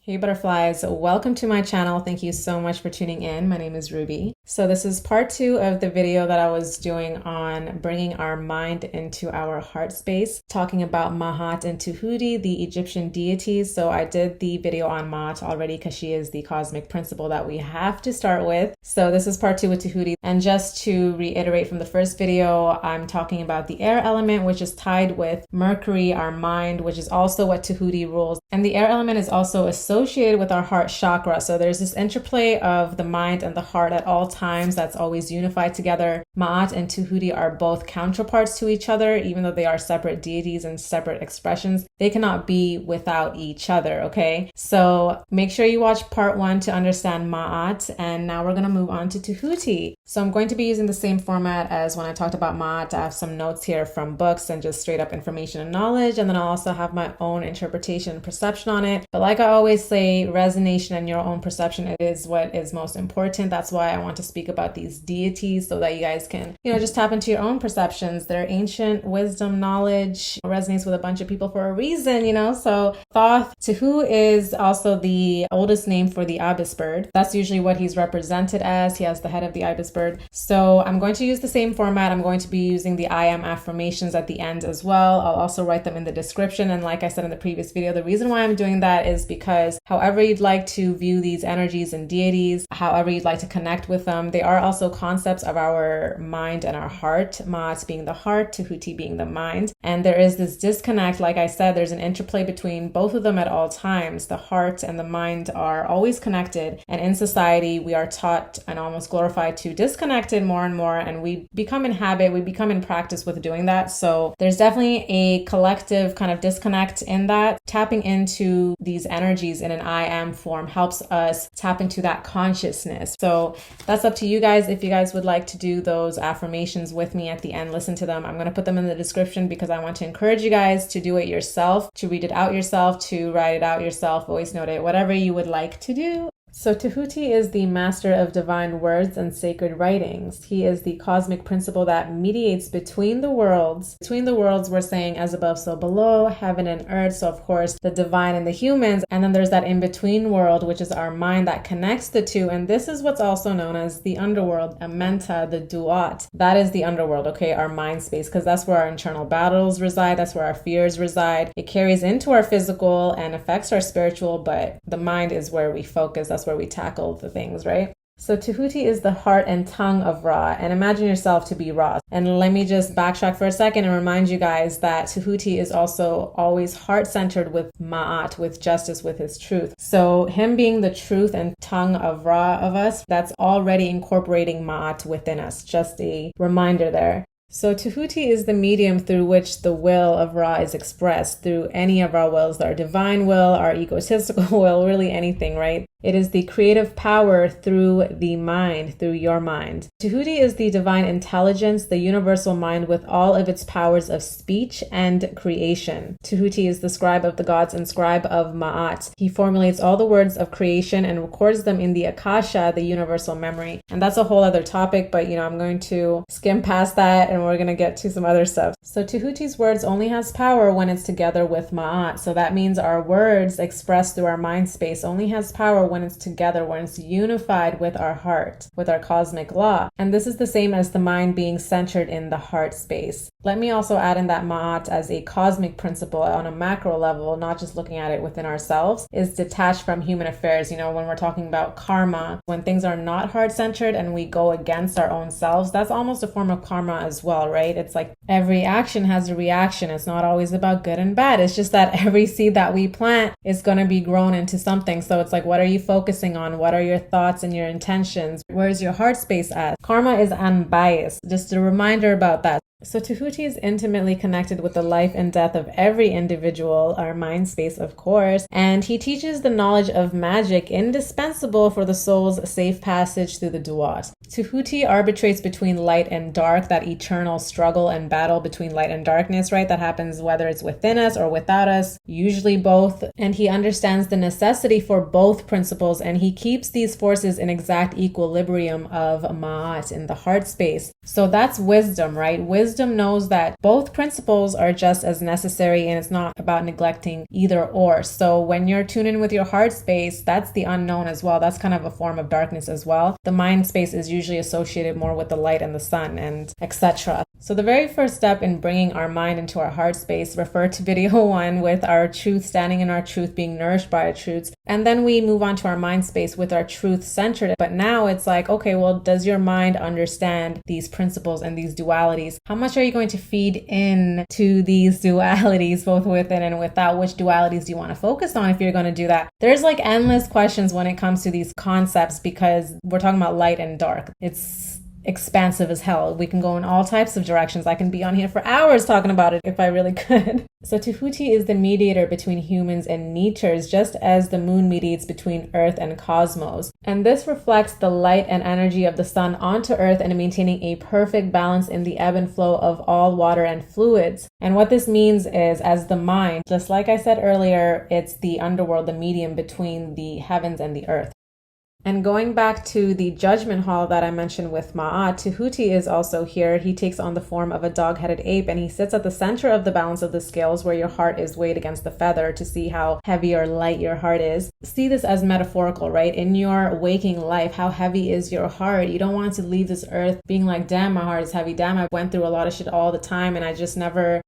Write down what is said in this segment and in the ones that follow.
Hey butterflies, welcome to my channel. Thank you so much for tuning in. My name is Ruby. So this is part 2 of the video that I was doing on bringing our mind into our heart space, talking about Ma'at and Tehuti, the Egyptian deities. So I did the video on Ma'at already because she is the cosmic principle that we have to start with. So this is part 2 with Tehuti. And just to reiterate from the first video, I'm talking about the air element, which is tied with Mercury, our mind, which is also what Tehuti rules. And the air element is also associated with our heart chakra. So there's this interplay of the mind and the heart at all times that's always unified together. Ma'at and Tehuti are both counterparts to each other, even though they are separate deities and separate expressions. They cannot be without each other, okay? So make sure you watch part 1 to understand Ma'at, and now we're gonna move on to Tehuti. So I'm going to be using the same format as when I talked about Ma'at. I have some notes here from books and just straight up information and knowledge, and then I'll also have my own interpretation and perception on it. But like I always say, resonation and your own perception is what is most important. That's why I want to speak about these deities so that you guys can, just tap into your own perceptions. Their ancient wisdom, knowledge resonates with a bunch of people for a reason, So Thoth, Tehu is also the oldest name for the Ibis Bird. That's usually what he's represented as. He has the head of the Ibis Bird. So I'm going to use the same format. I'm going to be using the I am affirmations at the end as well. I'll also write them in the description. And like I said in the previous video, the reason why I'm doing that is because however you'd like to view these energies and deities, however you'd like to connect with them, they are also concepts of our mind and our heart. Ma'at being the heart, Tehuti being the mind. And there is this disconnect. Like I said, there's an interplay between both of them at all times. The heart and the mind are always connected. And in society, we are taught and almost glorified to disconnect it more and more. And we become in habit, we become in practice with doing that. So there's definitely a collective kind of disconnect in that. Tapping into these energies in an I am form helps us tap into that consciousness. So that's up to you guys. If you guys would like to do those affirmations with me at the end, listen to them. I'm going to put them in the description because I want to encourage you guys to do it yourself, to read it out yourself, to write it out yourself, voice note it, whatever you would like to do. So Tehuti is the master of divine words and sacred writings. He is the cosmic principle that mediates between the worlds. Between the worlds, we're saying as above, so below, heaven and earth. So of course, the divine and the humans. And then there's that in-between world, which is our mind that connects the two. And this is what's also known as the underworld, Amenta, the Duat. That is the underworld, okay, our mind space, because that's where our internal battles reside. That's where our fears reside. It carries into our physical and affects our spiritual, but the mind is where we focus. That's where we tackle the things, right? So Tehuti is the heart and tongue of Ra, and imagine yourself to be Ra. And let me just backtrack for a second and remind you guys that Tehuti is also always heart-centered with Ma'at, with justice, with his truth. So him being the truth and tongue of Ra of us, that's already incorporating Ma'at within us. Just a reminder there. So Tehuti is the medium through which the will of Ra is expressed, through any of our wills, our divine will, our egotistical will, really anything, right? It is the creative power through the mind, through your mind. Tehuti is the divine intelligence, the universal mind with all of its powers of speech and creation. Tehuti is the scribe of the gods and scribe of Ma'at. He formulates all the words of creation and records them in the Akasha, the universal memory. And that's a whole other topic, but I'm going to skim past that and we're going to get to some other stuff. So Tehuti's words only has power when it's together with Ma'at. So that means our words expressed through our mind space only has power when it's together, when it's unified with our heart, with our cosmic law. And this is the same as the mind being centered in the heart space. Let me also add in that Ma'at as a cosmic principle on a macro level, not just looking at it within ourselves, is detached from human affairs. When we're talking about karma, when things are not heart-centered and we go against our own selves, that's almost a form of karma as well, right? It's like every action has a reaction. It's not always about good and bad. It's just that every seed that we plant is going to be grown into something. So it's like, what are you focusing on? What are your thoughts and your intentions? Where's your heart space at? Karma is unbiased. Just a reminder about that. So Tehuti is intimately connected with the life and death of every individual, our mind space, of course, and he teaches the knowledge of magic indispensable for the soul's safe passage through the Duat. Tehuti arbitrates between light and dark, that eternal struggle and battle between light and darkness, right? That happens whether it's within us or without us, usually both. And he understands the necessity for both principles, and he keeps these forces in exact equilibrium of Ma'at in the heart space. So that's wisdom, right? Wisdom wisdom knows that both principles are just as necessary, and it's not about neglecting either or. So when you're tuned in with your heart space, that's the unknown as well. That's kind of a form of darkness as well. The mind space is usually associated more with the light and the sun and etc. So the very first step in bringing our mind into our heart space, refer to video 1 with our truth, standing in our truth, being nourished by our truths. And then we move on to our mind space with our truth centered. But now it's like, okay, well, does your mind understand these principles and these dualities? How much are you going to feed in to these dualities, both within and without? Which dualities do you want to focus on if you're going to do that? There's like endless questions when it comes to these concepts, because we're talking about light and dark. It's expansive as hell. We can go in all types of directions. I can be on here for hours talking about it if I really could. So Tahuti is the mediator between humans and natures, just as the moon mediates between Earth and cosmos. And this reflects the light and energy of the sun onto Earth and maintaining a perfect balance in the ebb and flow of all water and fluids. And what this means is, as the mind, just like I said earlier, it's the underworld, the medium between the heavens and the earth. And going back to the judgment hall that I mentioned with Ma'at, Tehuti is also here. He takes on the form of a dog-headed ape, and he sits at the center of the balance of the scales where your heart is weighed against the feather to see how heavy or light your heart is. See this as metaphorical, right? In your waking life, how heavy is your heart? You don't want to leave this earth being like, damn, my heart is heavy. Damn, I went through a lot of shit all the time and I just never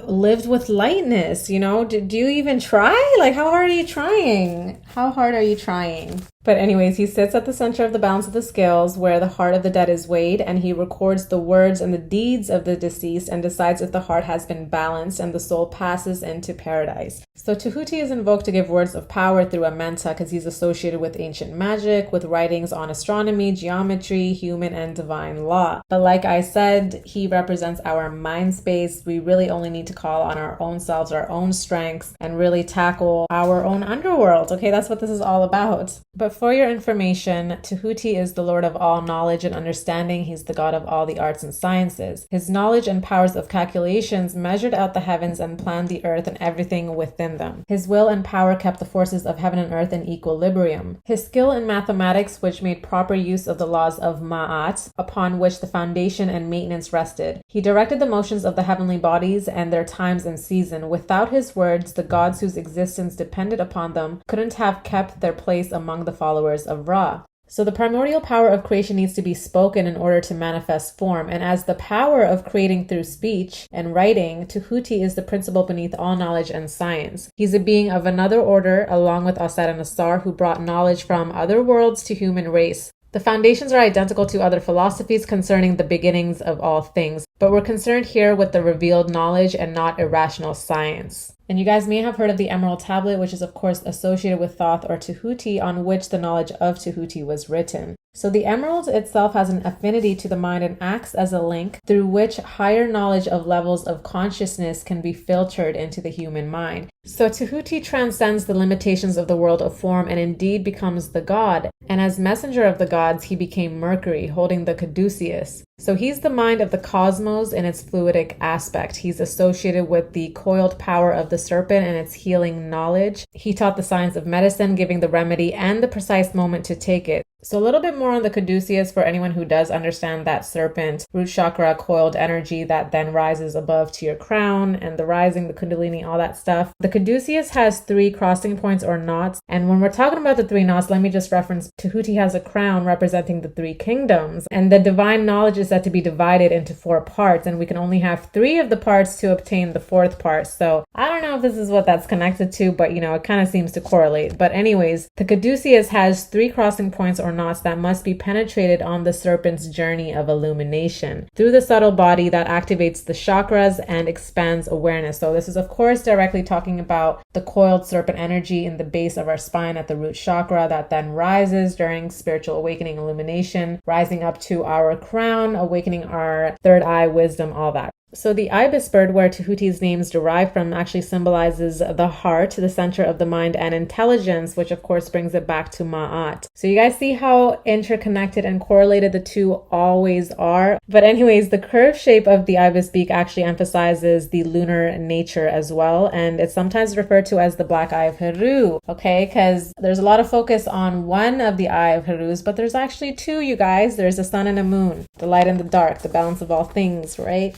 lived with lightness, you know? Do you even try? Like, how hard are you trying? How hard are you trying? But anyways, he sits at the center of the balance of the scales where the heart of the dead is weighed, and he records the words and the deeds of the deceased and decides if the heart has been balanced, and the soul passes into paradise. So Tahuti is invoked to give words of power through a menta because he's associated with ancient magic, with writings on astronomy, geometry, human and divine law. But like I said, he represents our mind space. We really only need to call on our own selves, our own strengths, and really tackle our own underworld. Okay, that's what this is all about. But for your information, Tahuti is the Lord of all knowledge and understanding. He's the God of all the arts and sciences. His knowledge and powers of calculations measured out the heavens and planned the earth and everything within them. His will and power kept the forces of heaven and earth in equilibrium. His skill in mathematics, which made proper use of the laws of Ma'at, upon which the foundation and maintenance rested. He directed the motions of the heavenly bodies and their times and season. Without his words, the gods whose existence depended upon them couldn't have kept their place among the followers of Ra. So the primordial power of creation needs to be spoken in order to manifest form. And as the power of creating through speech and writing, Tahuti is the principle beneath all knowledge and science. He's a being of another order, along with Asar and Asar, who brought knowledge from other worlds to human race. The foundations are identical to other philosophies concerning the beginnings of all things, but we're concerned here with the revealed knowledge and not irrational science. And you guys may have heard of the Emerald Tablet, which is of course associated with Thoth or Tahuti, on which the knowledge of Tahuti was written. So the emerald itself has an affinity to the mind and acts as a link through which higher knowledge of levels of consciousness can be filtered into the human mind. So Tahuti transcends the limitations of the world of form and indeed becomes the god. And as messenger of the gods, he became Mercury, holding the Caduceus. So he's the mind of the cosmos in its fluidic aspect. He's associated with the coiled power of the serpent and its healing knowledge. He taught the science of medicine, giving the remedy and the precise moment to take it. So a little bit more on the Caduceus for anyone who does understand that serpent root chakra coiled energy that then rises above to your crown, and the rising, the kundalini, all that stuff. The Caduceus has 3 crossing points or knots. And when we're talking about the 3 knots, let me just reference Tahuti has a crown representing the 3 kingdoms. And the divine knowledge is said to be divided into 4 parts, and we can only have 3 of the parts to obtain the 4th part. So I don't know if this is what that's connected to, but you know, it kind of seems to correlate. But anyways, the Caduceus has 3 crossing points or knots that must be penetrated on the serpent's journey of illumination through the subtle body that activates the chakras and expands awareness. So this is of course directly talking about the coiled serpent energy in the base of our spine at the root chakra that then rises during spiritual awakening illumination, rising up to our crown, awakening our third eye, wisdom, all that. So the Ibis bird, where Tahuti's name is derived from, actually symbolizes the heart, the center of the mind, and intelligence, which of course brings it back to Ma'at. So you guys see how interconnected and correlated the two always are. But anyways, the curved shape of the Ibis beak actually emphasizes the lunar nature as well. And it's sometimes referred to as the Black Eye of Peru, okay? Because there's a lot of focus on one of the Eye of Perus, but there's actually two, you guys. There's a sun and a moon, the light and the dark, the balance of all things, right?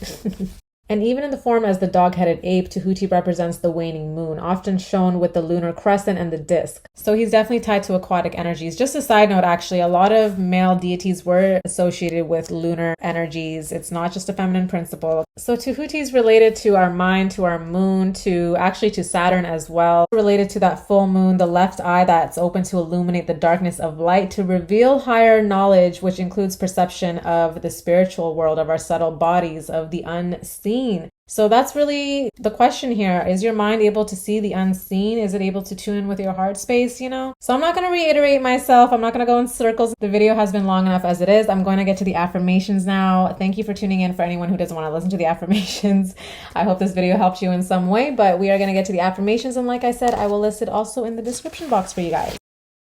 And even in the form as the dog-headed ape, Tahuti represents the waning moon, often shown with the lunar crescent and the disk. So he's definitely tied to aquatic energies. Just a side note, actually, a lot of male deities were associated with lunar energies. It's not just a feminine principle. So Tahuti is related to our mind, to our moon, to Saturn as well. Related to that full moon, the left eye that's open to illuminate the darkness of light, to reveal higher knowledge, which includes perception of the spiritual world, of our subtle bodies, of the unseen. So that's really the question here. Is your mind able to see the unseen? Is it able to tune in with your heart space, you know? So I'm not going to reiterate myself. I'm not going to go in circles. The video has been long enough as it is. I'm going to get to the affirmations now. Thank you for tuning in for anyone who doesn't want to listen to the affirmations. I hope this video helped you in some way, but we are going to get to the affirmations. And like I said, I will list it also in the description box for you guys.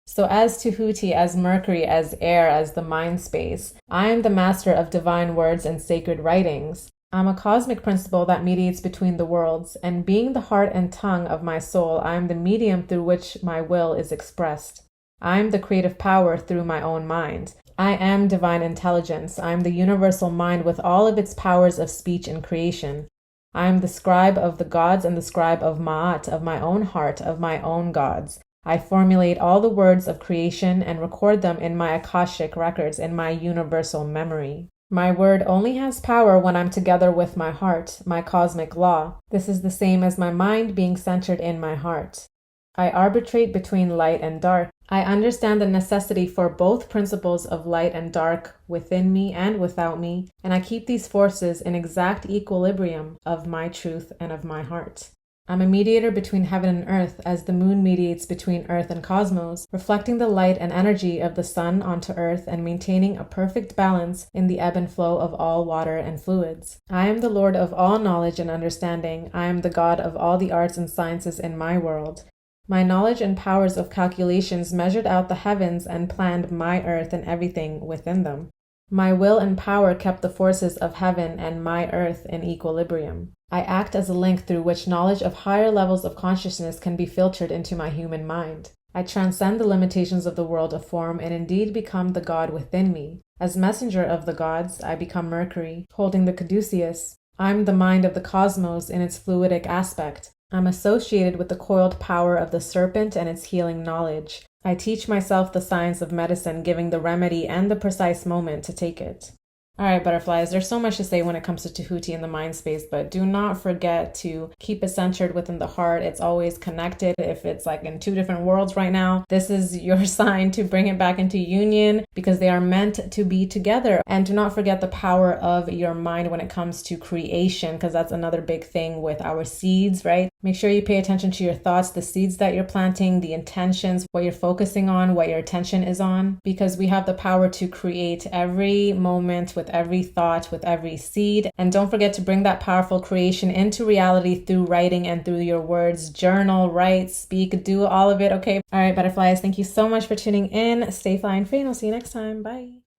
So as Tehuti, as Mercury, as air, as the mind space, I am the master of divine words and sacred writings. I'm a cosmic principle that mediates between the worlds, and being the heart and tongue of my soul, I am the medium through which my will is expressed. I am the creative power through my own mind. I am divine intelligence. I am the universal mind with all of its powers of speech and creation. I am the scribe of the gods and the scribe of Ma'at, of my own heart, of my own gods. I formulate all the words of creation and record them in my Akashic records, in my universal memory. My word only has power when I'm together with my heart, my cosmic law. This is the same as my mind being centered in my heart. I arbitrate between light and dark. I understand the necessity for both principles of light and dark within me and without me, and I keep these forces in exact equilibrium of my truth and of my heart. I'm a mediator between heaven and earth, as the moon mediates between earth and cosmos, reflecting the light and energy of the sun onto earth and maintaining a perfect balance in the ebb and flow of all water and fluids. I am the Lord of all knowledge and understanding. I am the God of all the arts and sciences in my world. My knowledge and powers of calculations measured out the heavens and planned my earth and everything within them. My will and power kept the forces of heaven and my earth in equilibrium. I act as a link through which knowledge of higher levels of consciousness can be filtered into my human mind. I transcend the limitations of the world of form and indeed become the God within me. As messenger of the gods, I become Mercury, holding the Caduceus. I'm the mind of the cosmos in its fluidic aspect. I'm associated with the coiled power of the serpent and its healing knowledge. I teach myself the science of medicine, giving the remedy and the precise moment to take it. All right, butterflies, there's so much to say when it comes to Tahuti and the mind space, but do not forget to keep it centered within the heart. It's always connected. If it's like in two different worlds right now, this is your sign to bring it back into union because they are meant to be together. And do not forget the power of your mind when it comes to creation, because that's another big thing with our seeds, right? Make sure you pay attention to your thoughts, the seeds that you're planting, the intentions, what you're focusing on, what your attention is on, because we have the power to create every moment with every thought, with every seed. And don't forget to bring that powerful creation into reality through writing and through your words. Journal, write, speak, do all of it, okay? All right, butterflies, thank you so much for tuning in. Stay flying free and I'll see you next time. Bye.